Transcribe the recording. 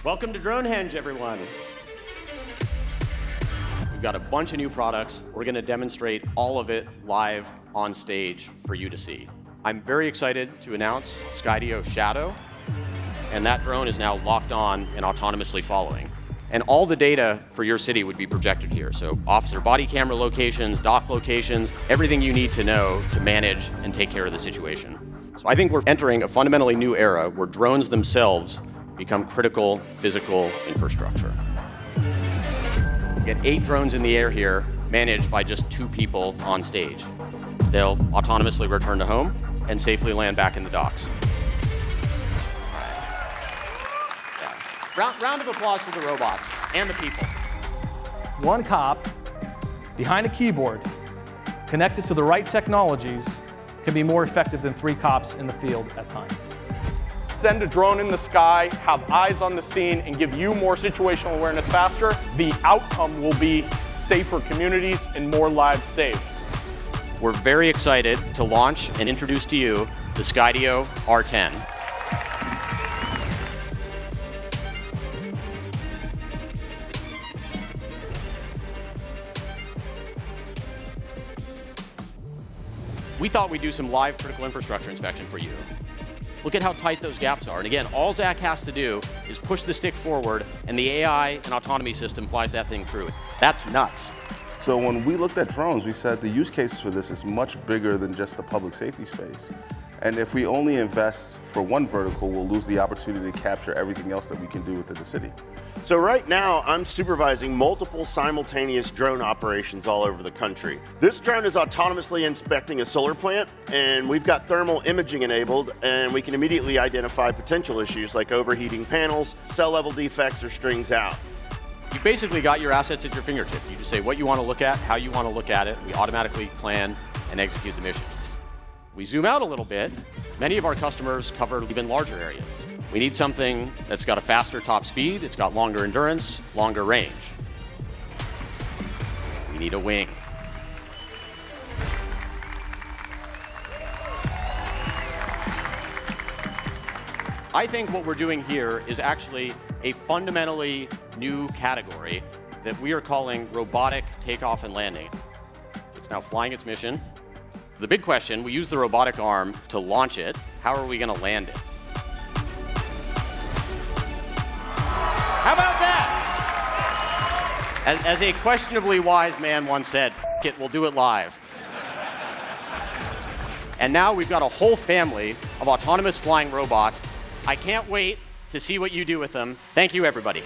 Welcome to Dronehenge, everyone. We've got a bunch of new products. We're going to demonstrate all of it live on stage for you to see. I'm very excited to announce Skydio Shadow, and that drone is now locked on and autonomously following. And all the data for your city would be projected here. So officer body camera locations, dock locations, everything you need to know to manage and take care of the situation. So I think we're entering a fundamentally new era where drones themselves become critical physical infrastructure. We get 8 drones in the air here, managed by just 2 people on stage. They'll autonomously return to home and safely land back in the docks. Round of applause for the robots and the people. One cop behind a keyboard, connected to the right technologies, can be more effective than 3 cops in the field at times. Send a drone in the sky, have eyes on the scene, and give you more situational awareness faster. The outcome will be safer communities and more lives saved. We're very excited to launch and introduce to you the Skydio R10. We thought we'd do some live critical infrastructure inspection for you. Look at how tight those gaps are. And again, all Zach has to do is push the stick forward, and the AI and autonomy system flies that thing through it. That's nuts. So when we looked at drones, we said the use case for this is much bigger than just the public safety space. And if we only invest for one vertical, we'll lose the opportunity to capture everything else that we can do within the city. So right now, I'm supervising multiple simultaneous drone operations all over the country. This drone is autonomously inspecting a solar plant, and we've got thermal imaging enabled, and we can immediately identify potential issues like overheating panels, cell level defects, or strings out. You've basically got your assets at your fingertips. You just say what you want to look at, how you want to look at it. We automatically plan and execute the mission. We zoom out a little bit. Many of our customers cover even larger areas. We need something that's got a faster top speed, it's got longer endurance, longer range. We need a wing. I think what we're doing here is actually a fundamentally new category that we are calling robotic takeoff and landing. It's now flying its mission. The big question, we use the robotic arm to launch it. How are we going to land it? How about that? As a questionably wise man once said, "F it, we'll do it live." And now we've got a whole family of autonomous flying robots. I can't wait to see what you do with them. Thank you, everybody.